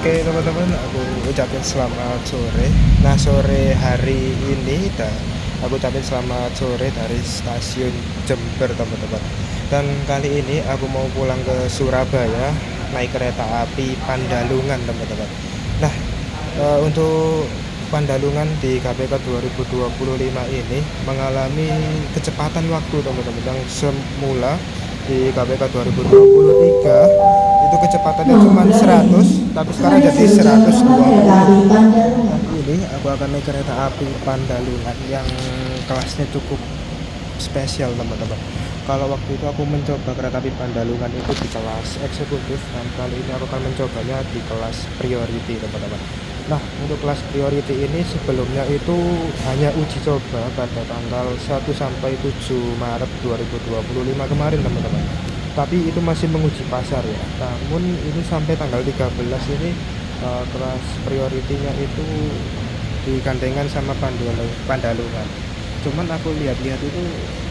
Oke teman-teman, aku ucapin selamat sore. Nah sore hari ini aku ucapin selamat sore dari stasiun Jember teman-teman. Dan kali ini aku mau pulang ke Surabaya naik kereta api Pandalungan teman-teman. Nah untuk Pandalungan di KPK 2025 ini mengalami kecepatan waktu teman-teman, yang semula di KPK 2023 itu kecepatannya cuma 100, tapi sekarang jadi 120. Dan ini aku akan naik kereta api Pandalungan yang kelasnya cukup spesial teman-teman. Kalau waktu itu aku mencoba kereta api Pandalungan itu di kelas eksekutif, dan kali ini aku akan mencobanya di kelas priority teman-teman. Nah untuk kelas priority ini sebelumnya itu hanya uji coba pada tanggal 1 sampai 7 Maret 2025 kemarin teman-teman, tapi itu masih menguji pasar ya. Namun ini sampai tanggal 13 ini kelas prioritinya itu digandengkan sama Pandalungan. Cuman aku lihat-lihat itu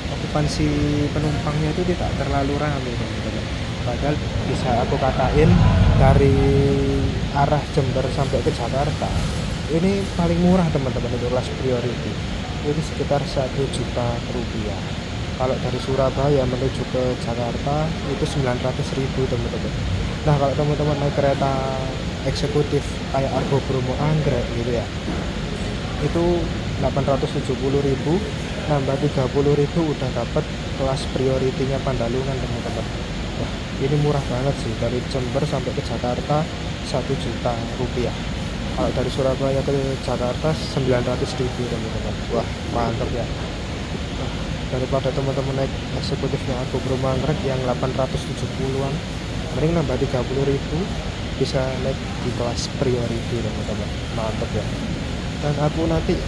okupansi penumpangnya itu tidak terlalu ramai teman-teman. Padahal bisa aku katain dari arah Jember sampai ke Jakarta ini paling murah teman-teman untuk kelas priority. Ini sekitar 1 juta rupiah. Kalau dari Surabaya menuju ke Jakarta itu 900.000 teman-teman. Nah kalau teman-teman naik kereta eksekutif kayak Argo Bromo Anggrek gitu ya, itu 870.000, nambah 30.000 udah dapat kelas prioritinya Pandalungan teman-teman. Wah ini murah banget sih, dari Jember sampai ke Jakarta 1 juta rupiah. Kalau dari Surabaya ke Jakarta 900.000 teman-teman. Wah mantap ya. Daripada teman-teman naik eksekutifnya Argo Bromo Anggrek yang 870-an, mending nambah 30.000 bisa naik di kelas priority teman-teman. Mantap ya. Dan aku nanti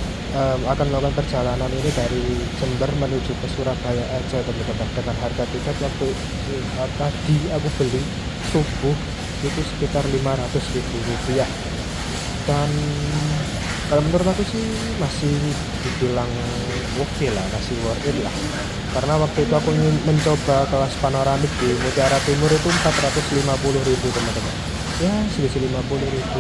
akan melakukan perjalanan ini dari Jember menuju ke Surabaya aja teman-teman, dengan harga tiket waktu tadi aku beli subuh itu sekitar 500.000 rupiah. Dan kalau menurut aku sih masih dibilang oke lah, masih worth it lah, karena waktu itu aku mencoba kelas panoramik di Mutiara Timur itu 450.000 teman-teman, ya selisih 50.000.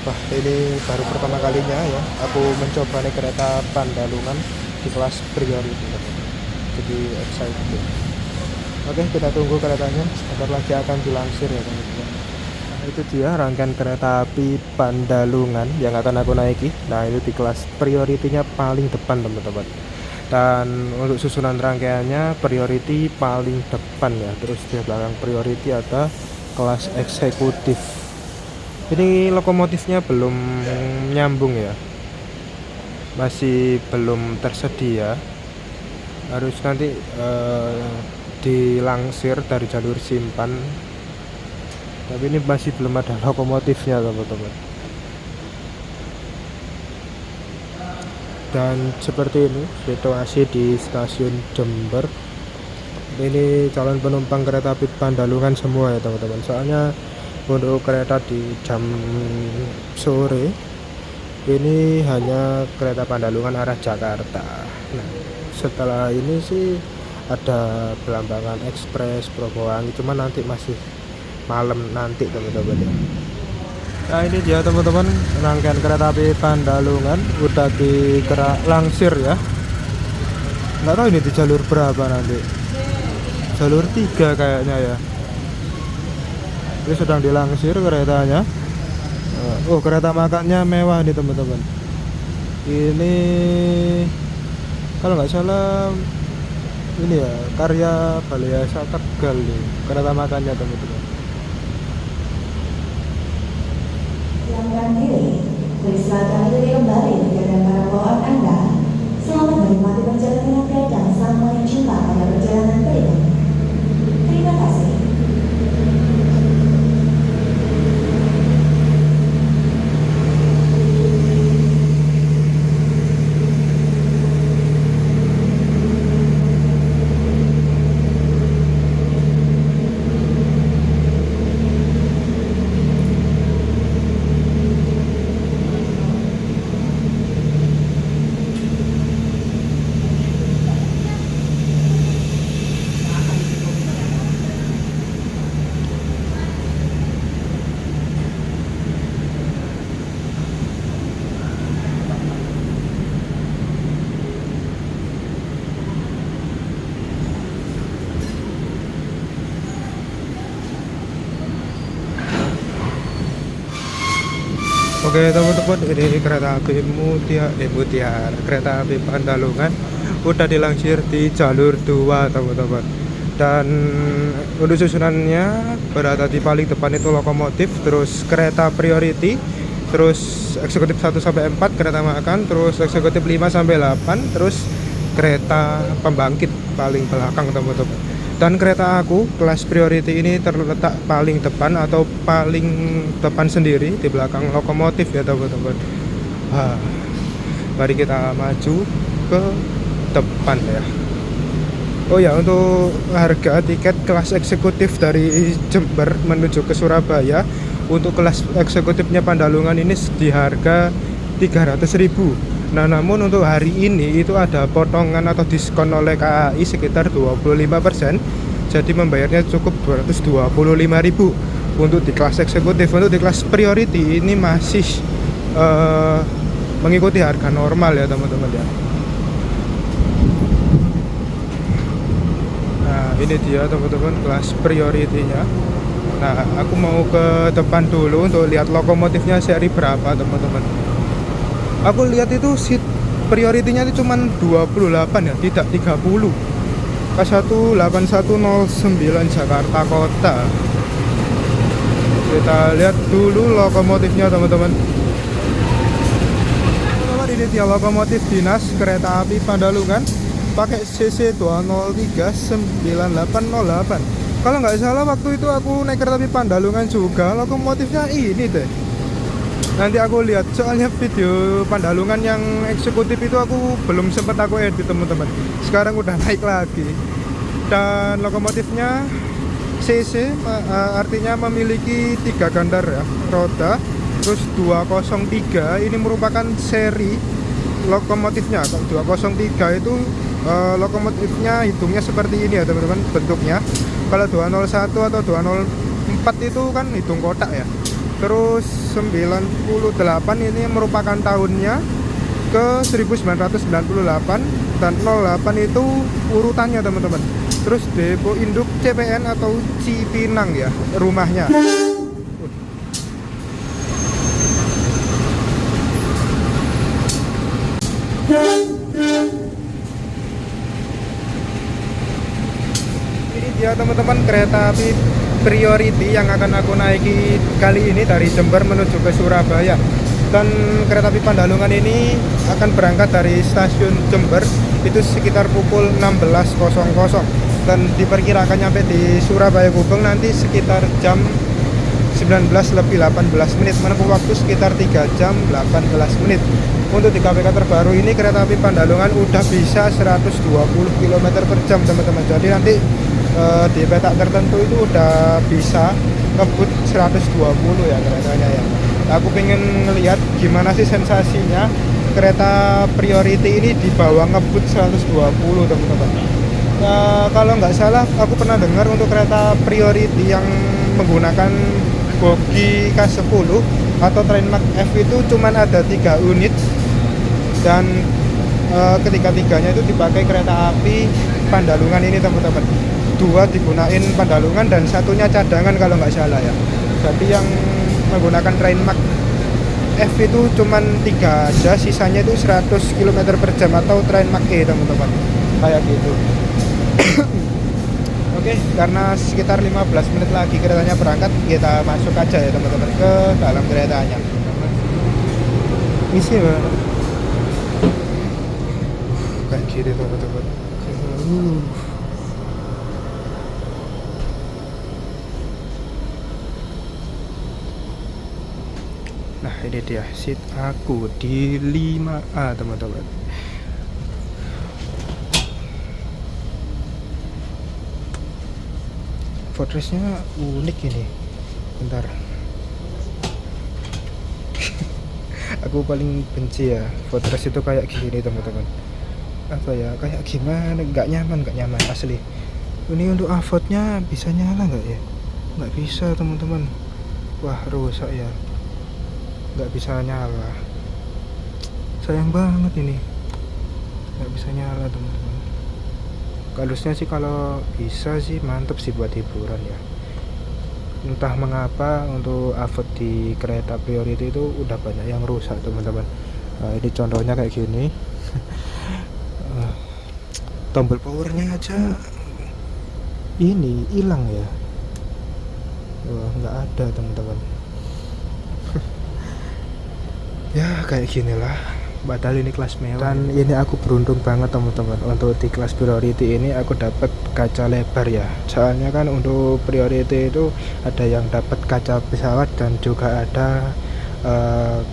Wah ini baru pertama kalinya ya aku mencoba naik kereta Pandalungan di kelas priority teman-teman, jadi excited. Oke kita tunggu keretanya, sebentar lagi akan dilansir ya teman-teman. Itu dia rangkaian kereta api Pandalungan yang akan aku naiki. Nah itu di kelas prioritinya paling depan teman-teman, dan untuk susunan rangkaiannya priority paling depan ya, terus di belakang priority ada kelas eksekutif. Ini lokomotifnya belum nyambung ya, masih belum tersedia, harus nanti dilangsir dari jalur simpan, tapi ini masih belum ada lokomotifnya teman-teman. Dan seperti ini situasi di stasiun Jember. Ini calon penumpang kereta api Pandalungan semua ya teman-teman, soalnya untuk kereta di jam sore ini hanya kereta Pandalungan arah Jakarta. Nah setelah ini sih ada Belambangan Express Probowangi, cuman nanti masih malam nanti teman-teman ya. Nah ini dia teman-teman rangkaian kereta api Pandalungan udah langsir ya. Nggak tahu ini di jalur berapa nanti, jalur 3 kayaknya ya. Ini sedang dilangsir keretanya. Oh kereta makannya mewah nih teman-teman. Ini kalau nggak salah ini ya karya Balai Yasa Tegal nih kereta makannya teman-teman. Silakan diri, silakan diri kembali menjaga para bawaan Anda. Selamat menikmati perjalanan Anda dan sampai jumpa pada perjalanan berikutnya. Terima kasih. Oke teman-teman, ini kereta api kereta api Pandalungan udah dilansir di jalur 2 teman-teman. Dan untuk susunannya berada di paling depan itu lokomotif, terus kereta priority, terus eksekutif 1 sampai 4 kereta makan, terus eksekutif 5 sampai 8, terus kereta pembangkit paling belakang teman-teman. Dan kereta aku kelas priority ini terletak paling depan atau paling depan sendiri di belakang lokomotif ya teman-teman. Mari kita maju ke depan ya. Oh ya, untuk harga tiket kelas eksekutif dari Jember menuju ke Surabaya, untuk kelas eksekutifnya Pandalungan ini di harga 300.000. Nah, namun untuk hari ini itu ada potongan atau diskon oleh KAI sekitar 25%. Jadi membayarnya cukup 225.000 untuk di kelas eksekutif. Untuk di kelas priority ini masih mengikuti harga normal ya teman-teman ya. Nah, ini dia teman-teman kelas priority-nya. Nah, aku mau ke depan dulu untuk lihat lokomotifnya seri berapa teman-teman. Aku lihat itu seat priority-nya itu cuman 28 ya, tidak 30. K18109 Jakarta Kota. Kita lihat dulu lokomotifnya teman-teman. Teman-teman, ini dia lokomotif dinas kereta api Pandalungan pakai CC 2039808. Kalau nggak salah waktu itu aku naik kereta api Pandalungan juga, lokomotifnya ini deh. Nanti aku lihat, soalnya video Pandalungan yang eksekutif itu aku belum sempat aku edit teman-teman. Sekarang udah naik lagi. Dan lokomotifnya CC artinya memiliki 3 gandar ya, roda. Terus 203 ini merupakan seri lokomotifnya. Kalau 203 itu lokomotifnya hitungnya seperti ini ya teman-teman bentuknya. Kalau 201 atau 204 itu kan hitung kotak ya. Terus 98 ini merupakan tahunnya ke 1998 dan 08 itu urutannya teman-teman. Terus depo induk CPN atau Cipinang ya rumahnya. Ini dia teman-teman kereta api priority yang akan aku naiki kali ini dari Jember menuju ke Surabaya. Dan kereta api Pandalungan ini akan berangkat dari stasiun Jember itu sekitar pukul 16.00 dan diperkirakan nyampe di Surabaya Gubeng nanti sekitar jam 19:18 menempuh waktu sekitar 3 jam 18 menit. Untuk di KPK terbaru ini kereta api Pandalungan udah bisa 120 km per jam teman-teman. Jadi nanti di petak tertentu itu udah bisa ngebut 120 ya keretanya ya. Aku pengen ngelihat gimana sih sensasinya kereta priority ini di bawah ngebut 120 teman-teman. Kalau nggak salah aku pernah dengar untuk kereta priority yang menggunakan bogi K10 atau Trainmark F itu cuman ada 3 unit dan ketiga-tiganya itu dipakai kereta api Pandalungan ini teman-teman. 2 digunain Pandalungan dan satunya cadangan kalau nggak salah ya. Jadi yang menggunakan Trainmark F itu cuman 3 aja, sisanya itu 100 km per jam atau Trainmark E teman-teman, kayak gitu. Oke, karena sekitar 15 menit lagi keretanya berangkat, kita masuk aja ya teman-teman ke dalam keretanya. Isi banget kayak gini teman-teman. Nah, ini dia seat aku di 5A teman-teman. Footrestnya unik ini. Bentar. Aku paling benci ya footrest itu kayak gini teman-teman. Apa ya, kayak gimana, nggak nyaman asli. Ini untuk avotnya bisa nyala nggak ya? Nggak bisa teman-teman. Wah, rusak ya, nggak bisa nyala. Sayang banget ini, nggak bisa nyala teman-teman. Harusnya sih kalau bisa sih mantep sih buat hiburan ya. entah mengapa untuk avot di kereta priority itu udah banyak yang rusak teman-teman. Ini contohnya kayak gini. Eh, Tombol powernya aja ini hilang ya. Wah, nggak ada teman-teman. Ya kayak ginilah, padahal ini kelas mewah. Dan ini aku beruntung banget teman-teman, untuk di kelas priority ini aku dapat kaca lebar ya. Soalnya kan untuk priority itu ada yang dapat kaca pesawat dan juga ada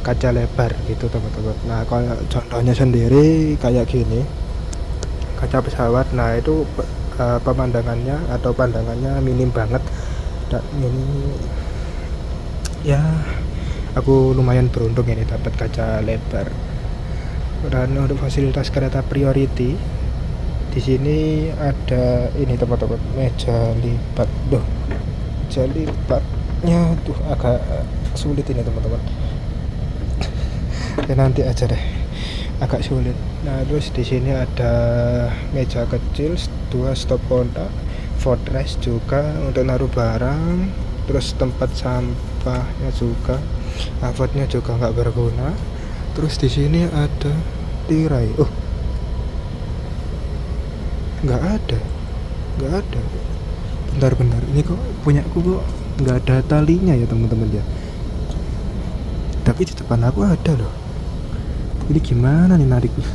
kaca lebar gitu teman-teman. Nah kalau contohnya sendiri kayak gini, kaca pesawat, nah itu pemandangannya atau pandangannya minim banget. Dan ini ya aku lumayan beruntung ini dapat kaca lebar. Dan untuk fasilitas kereta priority di sini ada ini teman-teman, meja lipat. Meja lipatnya tuh agak sulit ini teman-teman. Ya nanti aja deh, agak sulit. Nah terus di sini ada meja kecil, 2 stop kontak, footrest juga untuk naruh barang, terus tempat sampahnya juga, avotnya juga nggak berguna. Terus di sini ada tirai. Nggak ada. Bentar, ini kok punyaku kok nggak ada talinya ya teman-teman ya. Tapi di depan aku ada loh. Ini gimana nih nariknya?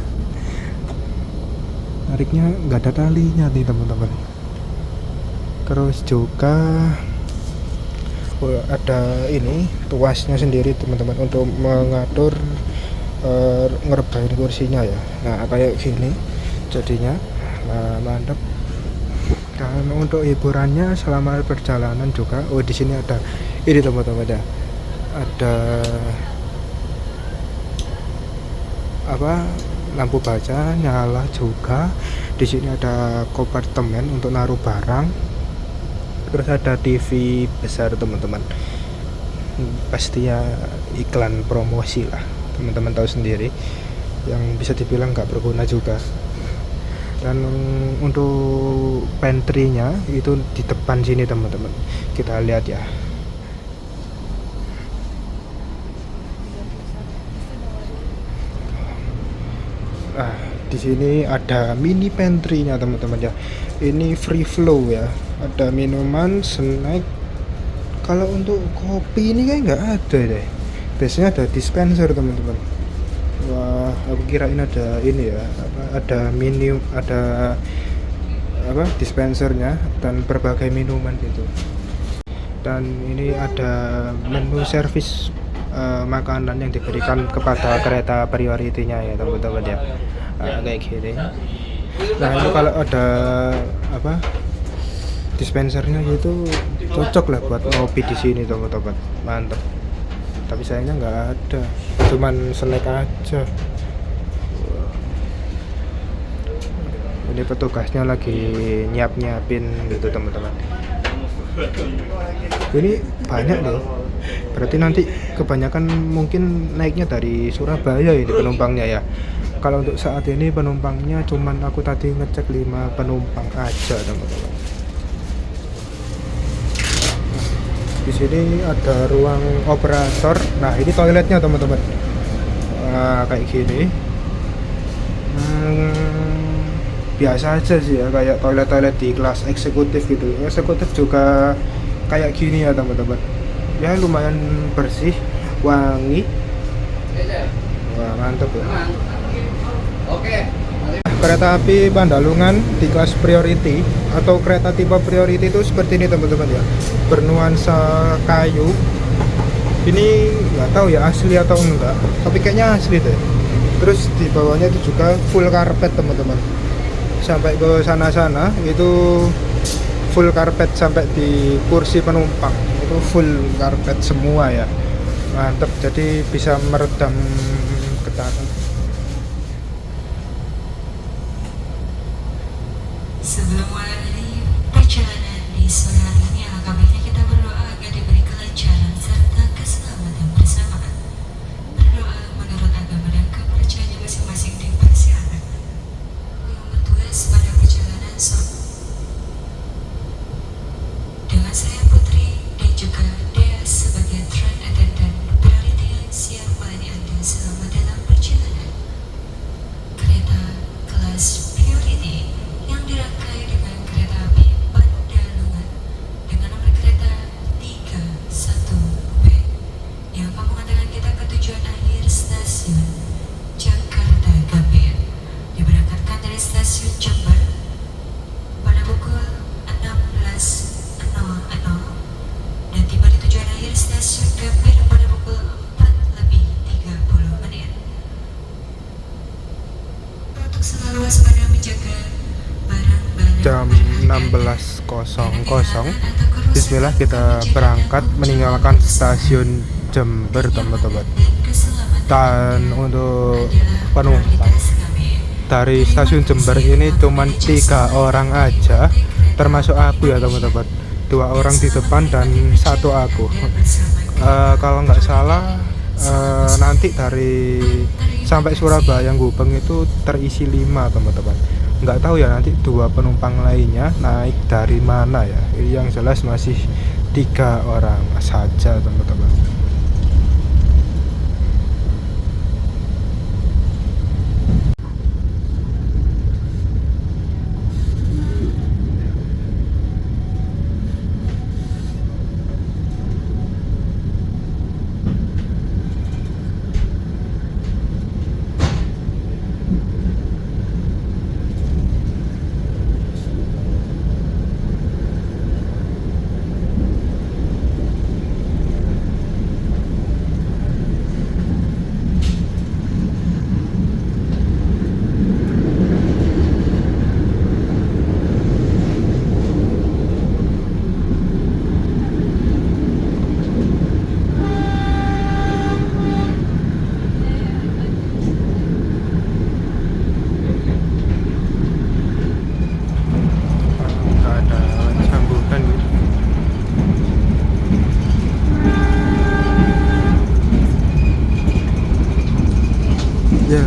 Nariknya nggak ada talinya nih teman-teman. Terus juga ada ini tuasnya sendiri teman-teman untuk mengatur ngerebahin kursinya ya. Nah kayak gini jadinya. Nah mantap. Dan untuk hiburannya selama perjalanan juga, di sini ada ini teman-teman ya, ada apa, lampu baca nyala juga. Di sini ada kompartemen untuk naruh barang. Terus ada TV besar teman-teman. Pasti ya iklan promosi lah, teman-teman tahu sendiri, yang bisa dibilang nggak berguna juga. Dan untuk pantry-nya itu di depan sini teman-teman, kita lihat ya. Di sini ada mini pantry-nya teman-teman ya. Ini free flow ya. Ada minuman, snack. Kalau untuk kopi ini kayak nggak ada deh. Biasanya ada dispenser teman-teman. Wah, aku kirain ada ini ya, ada dispensernya dan berbagai minuman gitu. Dan ini ada menu servis makanan yang diberikan kepada kereta priority-nya ya teman-teman ya. Kayak gini. Nah ini kalau ada dispensernya gitu cocok lah buat ngopi di sini teman-teman, mantap. Tapi sayangnya nggak ada, cuman snack aja. Ini petugasnya lagi nyiapin gitu teman-teman. Ini banyak deh, berarti nanti kebanyakan mungkin naiknya dari Surabaya ini penumpangnya ya. Kalau untuk saat ini penumpangnya cuman aku tadi ngecek 5 penumpang aja teman-teman. Di sini ada ruang operator. Nah ini toiletnya teman-teman. Kayak gini. Biasa aja sih ya, kayak toilet-toilet di kelas eksekutif gitu. Eksekutif juga kayak gini ya teman-teman. Ya lumayan bersih, wangi. Wah mantep ya. Oke. Kereta api Pandalungan di kelas priority atau kereta tipe priority itu seperti ini teman-teman ya, bernuansa kayu. Ini nggak tahu ya asli atau enggak, tapi kayaknya asli deh. Terus di bawahnya itu juga full karpet teman-teman, sampai ke sana-sana itu full karpet, sampai di kursi penumpang itu full karpet semua ya, mantep. Jadi bisa meredam getaran. Sebelum mulai perjalanan di sore hari ini, alangkah baiknya kita berdoa agar diberi kelancaran serta keselamatan bersamaan. Berdoa menurut agama dan kepercayaan masing-masing dipersilakan. Yang bertugas pada perjalanan dengan saya Putri dan juga stasiun Jakarta Gambir. Diberangkatkan dari stasiun Jember pada pukul 16.00 dan tiba di tujuan akhir stasiun Gambir pada pukul 4:30. Untuk selalu waspada menjaga barang-barang Jam 16.00 Bismillah, kita berangkat meninggalkan stasiun Jember teman-teman. Dan untuk penumpang dari stasiun Jember ini cuma 3 orang aja, termasuk aku ya teman-teman. 2 orang di depan dan 1 aku. Kalau nggak salah nanti dari sampai Surabaya Gubeng itu terisi 5 teman-teman. Nggak tahu ya nanti 2 penumpang lainnya naik dari mana ya. Yang jelas masih 3 orang saja teman-teman. Ya.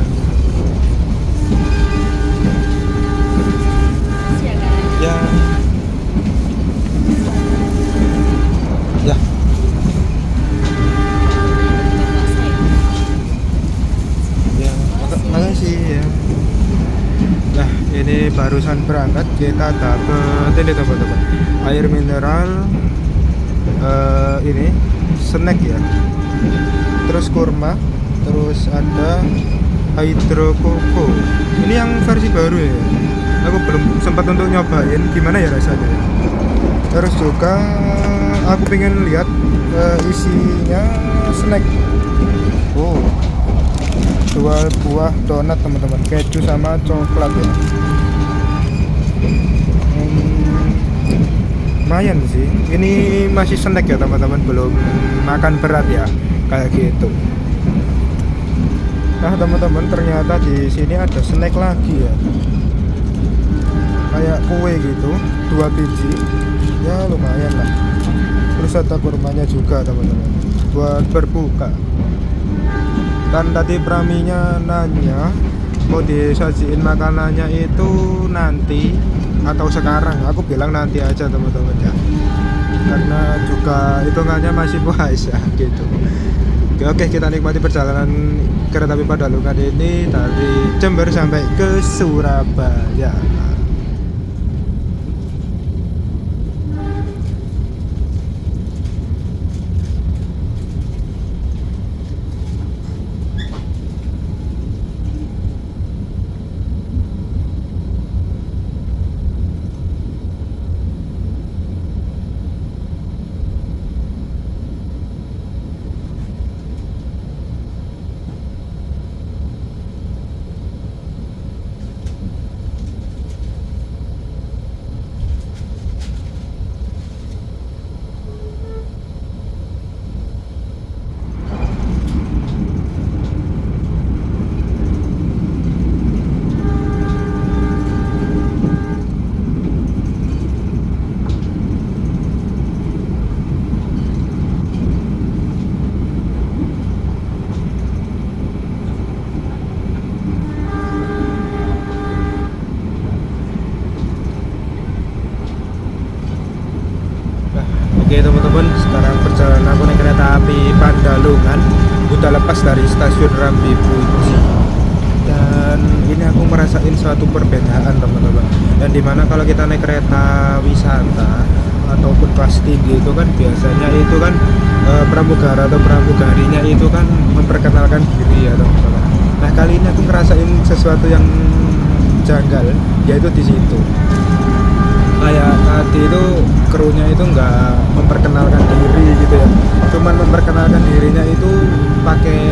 Ya. Ya. Ya, makasih ya. Nah, ini barusan berangkat, kita dapet ini teman-teman. Air mineral, ini snack ya. Terus kurma, terus ada hydro koko. Ini yang versi baru ya. Aku belum sempat untuk nyobain gimana ya rasanya. Terus juga aku pengen lihat isinya snack. Oh, 2 buah donat teman-teman, keju sama coklat ya. Lumayan sih. Ini masih snack ya teman-teman, belum makan berat ya kayak gitu. Nah teman-teman, ternyata di sini ada snack lagi ya, kayak kue gitu, 2 biji ya, lumayan lah. Terus ada kurmanya juga teman-teman buat berbuka. Dan tadi Praminya nanya mau disajiin makanannya itu nanti atau sekarang. Aku bilang nanti aja teman-teman ya, karena juga hitungannya masih puasa gitu. Oke, kita nikmati perjalanan kereta api Padalungan ini dari Jember sampai ke Surabaya. Oke teman-teman, sekarang perjalanan aku naik kereta api Padalungan udah lepas dari stasiun Rambi Puji. Dan ini aku merasain suatu perbedaan teman-teman. Dan dimana kalau kita naik kereta wisata ataupun kelas tinggi itu kan biasanya itu kan pramugara atau pramugarinya itu kan memperkenalkan diri ya teman-teman. Nah kali ini aku ngerasain sesuatu yang janggal, yaitu di situ. Kayak tadi itu krunya itu nggak memperkenalkan diri gitu ya, cuman memperkenalkan dirinya itu pakai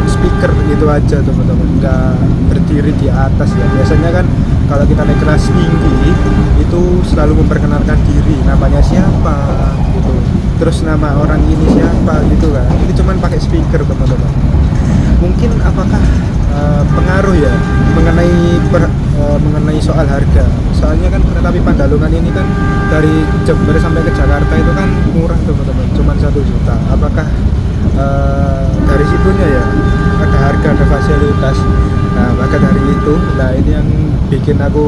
speaker gitu aja teman-teman, nggak berdiri di atas ya. Biasanya kan kalau kita naik kelas tinggi itu selalu memperkenalkan diri, namanya siapa gitu, terus nama orang ini siapa gitu kan. Ini cuman pakai speaker teman-teman. Mungkin apakah pengaruh ya mengenai soal harga. Soalnya kan kereta api Pandalungan ini kan dari Jember sampai ke Jakarta itu kan murah teman-teman, cuma 1 juta. Apakah dari situnya ya ada harga, ada fasilitas? Nah maka dari itu, nah ini yang bikin aku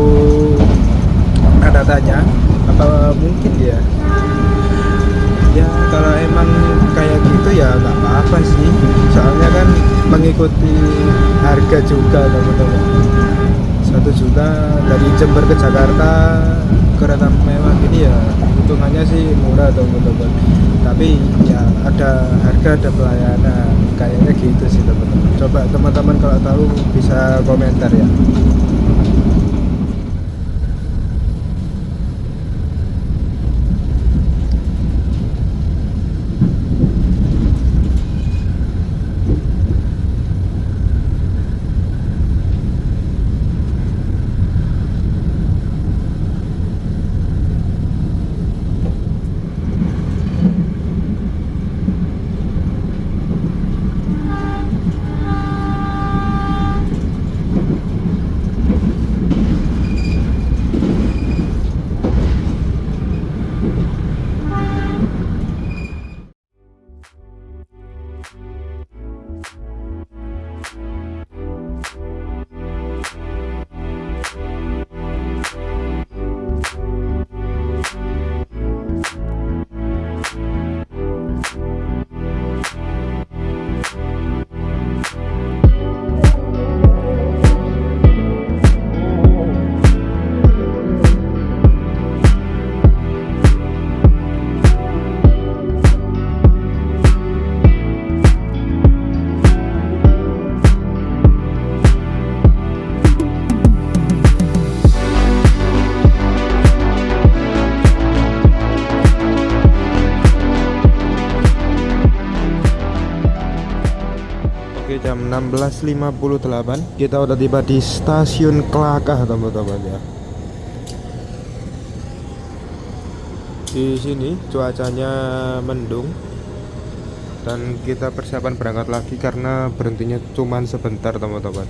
ada tanya, apa mungkin ya kalau emang kayak gitu ya nggak apa-apa sih, soalnya kan mengikuti harga juga teman-teman. 1 juta dari Jember ke Jakarta kereta mewah ini ya hitungannya sih murah teman-teman, tapi ya ada harga, ada pelayanan, kayaknya gitu sih teman-teman. Coba teman-teman kalau tahu bisa komentar ya. Oke, jam 16.58 kita udah tiba di stasiun Klakah teman-teman ya. Di sini cuacanya mendung dan kita persiapan berangkat lagi karena berhentinya cuman sebentar teman-teman.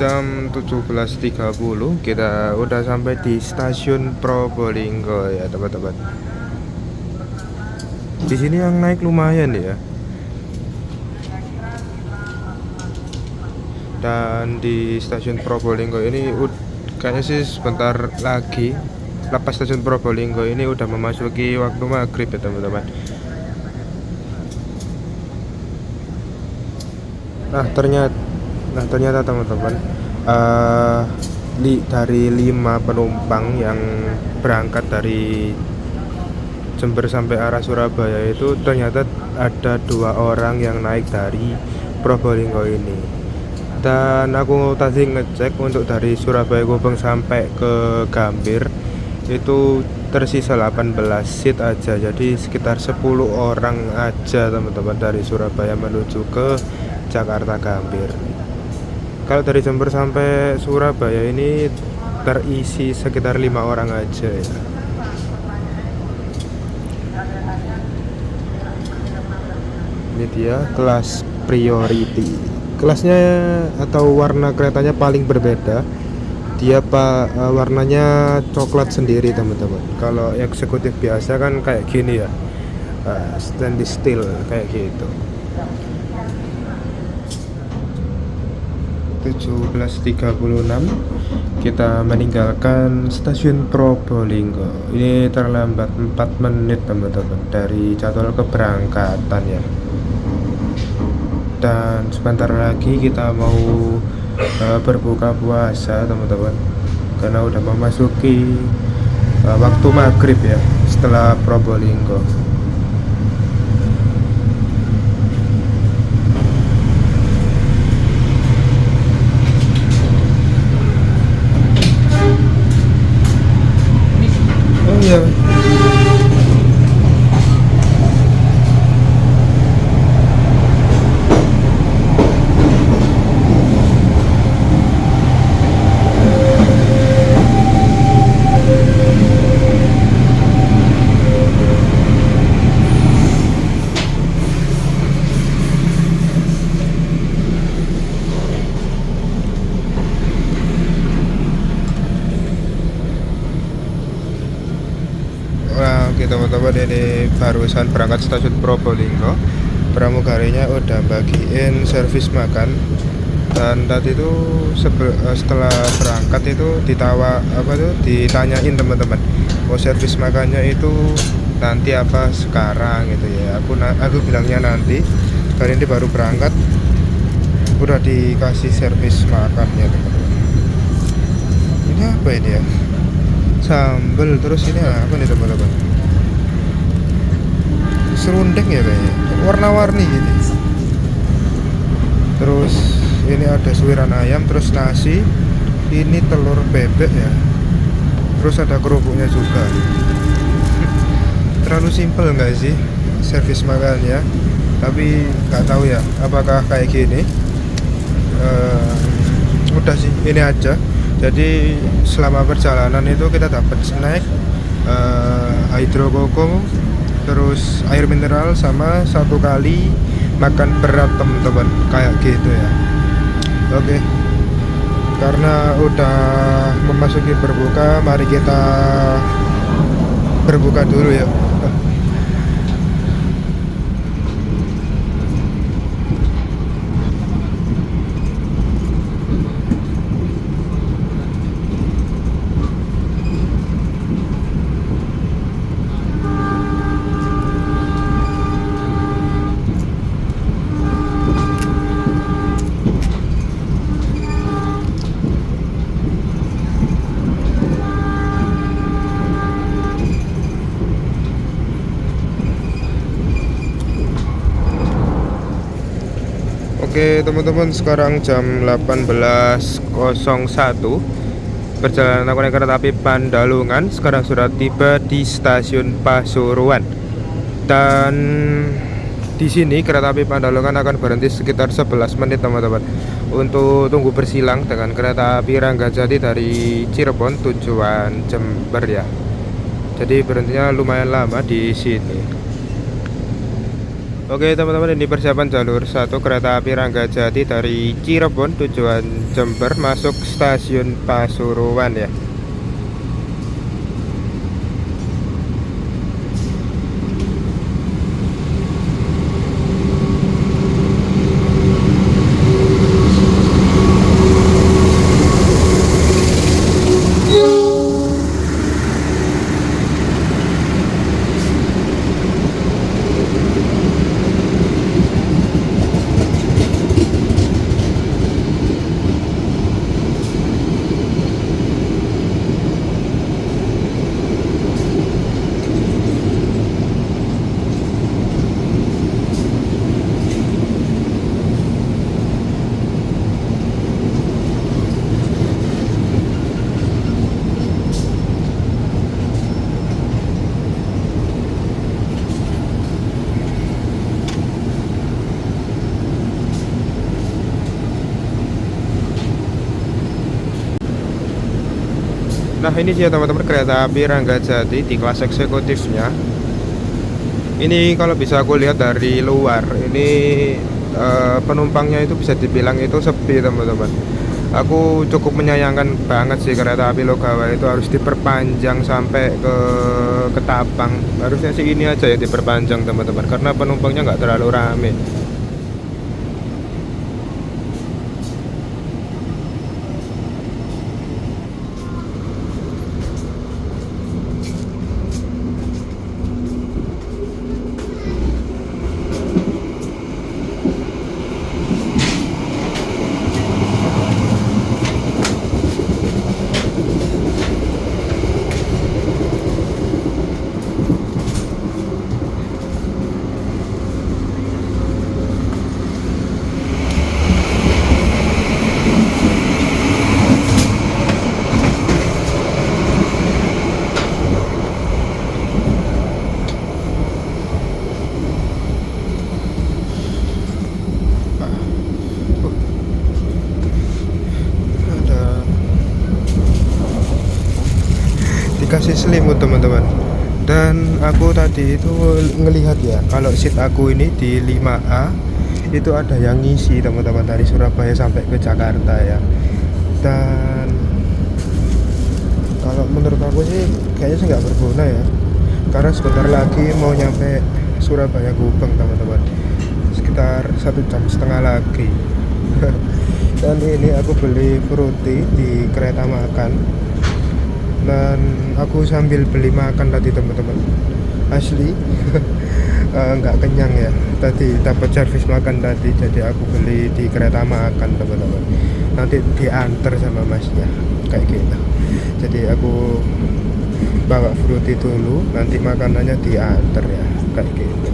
Jam 17.30 kita udah sampai di stasiun Probolinggo ya teman-teman. Di sini yang naik lumayan ya. Dan di stasiun Probolinggo ini kayaknya sih sebentar lagi lapas stasiun Probolinggo ini udah memasuki waktu maghrib ya teman-teman. Nah ternyata teman-teman, dari 5 penumpang yang berangkat dari Jember sampai arah Surabaya itu ternyata ada 2 orang yang naik dari Probolinggo ini. Dan aku tadi ngecek untuk dari Surabaya Gubeng sampai ke Gambir itu tersisa 18 seat aja, jadi sekitar 10 orang aja teman-teman dari Surabaya menuju ke Jakarta Gambir. Kalau dari Jember sampai Surabaya ini terisi sekitar 5 orang aja ya. Ini dia kelas priority. Kelasnya atau warna keretanya paling berbeda. Dia warnanya coklat sendiri teman-teman. Kalau eksekutif biasa kan kayak gini ya, stainless steel kayak gitu. 17.36 kita meninggalkan stasiun Probolinggo. Ini terlambat 4 menit teman-teman dari jadwal keberangkatan ya. Dan sebentar lagi kita mau berbuka puasa teman-teman, karena udah memasuki waktu maghrib ya setelah Probolinggo. Oh iya. Oke teman-teman, ini barusan berangkat stasiun Probolinggo. Pramugarinya udah bagiin servis makan. Dan tadi itu setelah berangkat itu ditanyain teman-teman, mau servis makannya itu nanti apa sekarang gitu ya. Aku bilangnya nanti, kali ini baru berangkat udah dikasih servis makannya teman-teman. Ini apa ini ya? Sambal, terus ini apa nih teman-teman? Serundeng ya kayaknya, warna-warni gitu. Terus ini ada suiran ayam, terus nasi, ini telur bebek ya, terus ada kerupuknya juga. Terlalu simpel nggak sih servis makannya? Tapi nggak tahu ya apakah kayak gini. Udah sih ini aja. Jadi selama perjalanan itu kita dapat snack, hydro koko, terus air mineral, sama 1 kali makan berat teman-teman, kayak gitu ya. Oke, karena udah memasuki berbuka, mari kita berbuka dulu ya. Oke teman-teman, sekarang jam 18.01. Perjalanan aku naik kereta api Pandalungan sekarang sudah tiba di stasiun Pasuruan. Dan di sini kereta api Pandalungan akan berhenti sekitar 11 menit teman-teman, untuk tunggu bersilang dengan kereta api Ranggajati dari Cirebon tujuan Jember ya. Jadi berhentinya lumayan lama di sini. Oke teman-teman, ini persiapan jalur 1 kereta api Ranggajati dari Cirebon tujuan Jember masuk stasiun Pasuruan ya. Nah ini dia teman-teman kereta api Ranggajati di kelas eksekutifnya. Ini kalau bisa aku lihat dari luar, ini penumpangnya itu bisa dibilang itu sepi teman-teman. Aku cukup menyayangkan banget sih kereta api Logawa itu harus diperpanjang sampai ke Ketapang. Harusnya sih ini aja yang diperpanjang teman-teman, karena penumpangnya nggak terlalu rame. Ada dikasih selimut teman-teman. Dan aku tadi itu ngelihat ya, kalau seat aku ini di 5A itu ada yang ngisi teman-teman, dari Surabaya sampai ke Jakarta ya. Dan kalau menurut aku sih kayaknya sih nggak berguna ya, karena sebentar lagi mau nyampe Surabaya Gubeng teman-teman, sekitar 1,5 jam lagi. Dan ini aku beli fruity di kereta makan, dan aku sambil beli makan tadi teman-teman, asli nggak kenyang ya, tadi dapat servis makan tadi, jadi aku beli di kereta makan teman-teman, nanti diantar sama masnya kayak gitu. Jadi aku bawa fruity dulu, nanti makanannya diantar ya kayak gitu.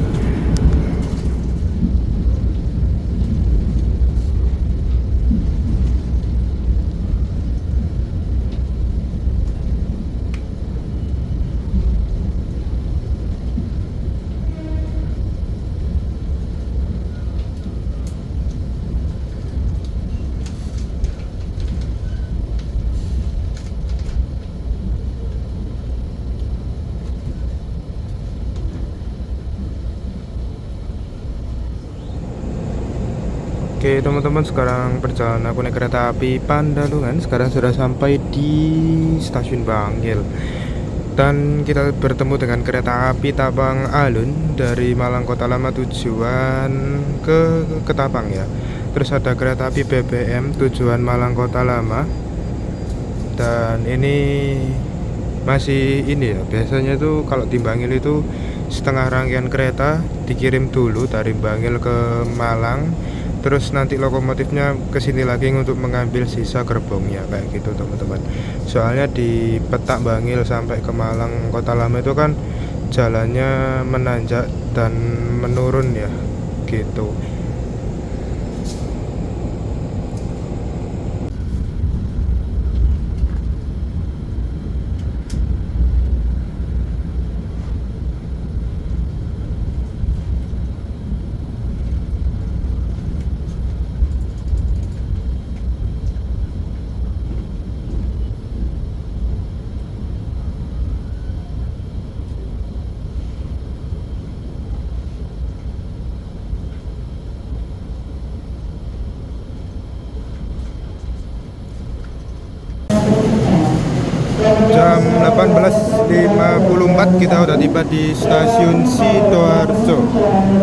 Oke teman-teman, sekarang perjalanan aku naik kereta api Pandalungan. Sekarang sudah sampai di stasiun Bangil, dan kita bertemu dengan kereta api Tapang Alun dari Malang Kota Lama tujuan ke Ketapang ya. Terus ada kereta api BBM tujuan Malang Kota Lama. Dan ini masih ini ya, biasanya tuh kalau di Bangil itu setengah rangkaian kereta dikirim dulu dari Bangil ke Malang, terus nanti lokomotifnya kesini lagi untuk mengambil sisa gerbongnya kayak gitu teman-teman. Soalnya di Petak Bangil sampai ke Malang Kota Lama itu kan jalannya menanjak dan menurun ya gitu. 18.54 kita udah tiba di stasiun Sidoarjo.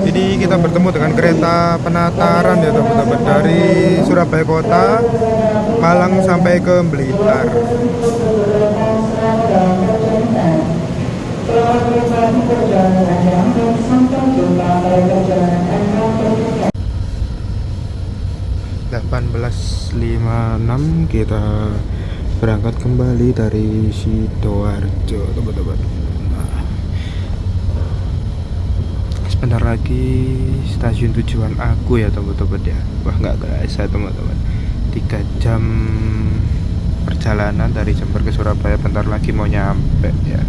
Ini kita bertemu dengan kereta penataran ya teman-teman, dari Surabaya Kota, Malang sampai ke Blitar. (18.56) kita berangkat kembali dari Sidoarjo teman-teman. Nah, sebentar lagi stasiun tujuan aku ya teman-teman ya. Wah nggak kerasa teman-teman, 3 jam perjalanan dari Jember ke Surabaya, bentar lagi mau nyampe ya.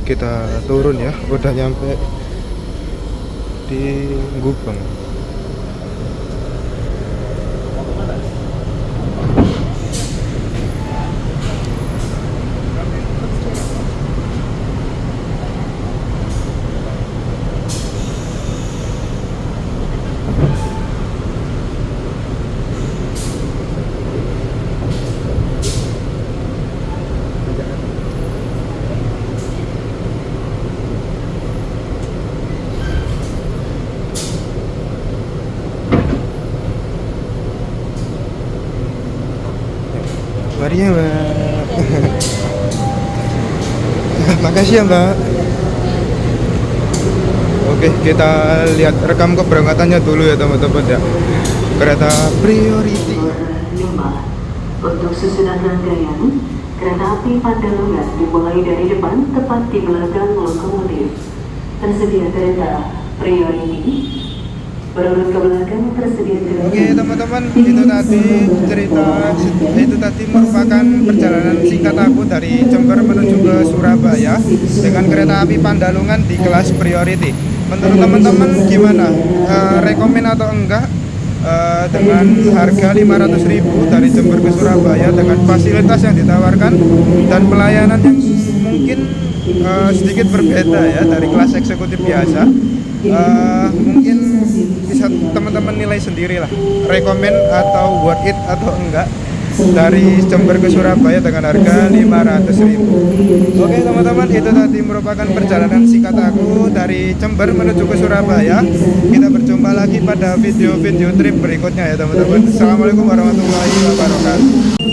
kita turun ya, udah nyampe di Gubeng. Mari ya Mbak. Makasih ya Mbak. Oke, kita lihat rekam keberangkatannya dulu ya teman-teman ya. Kereta Priority. 5. Untuk susunan rangkaian, kereta api Pandalungan dimulai dari depan tepat di belakang lokomotif. Tersedia kereta Priority. Berurut ke belakang tersedia kereta. Oke teman-teman, itu tadi merupakan perjalanan singkat aku dari Jember menuju ke Surabaya dengan kereta api Pandalungan di kelas Priority. Menurut teman-teman gimana? Rekomen atau enggak? Dengan harga 500.000 dari Jember ke Surabaya dengan fasilitas yang ditawarkan dan pelayanan yang mungkin sedikit berbeda ya dari kelas eksekutif biasa. Mungkin bisa teman-teman nilai sendiri lah, rekomen atau worth it atau enggak dari Jember ke Surabaya dengan harga 500.000. Oke teman-teman, itu tadi merupakan perjalanan singkat aku dari Jember menuju ke Surabaya. Kita berjumpa lagi pada video-video trip berikutnya ya teman-teman. Assalamualaikum warahmatullahi wabarakatuh.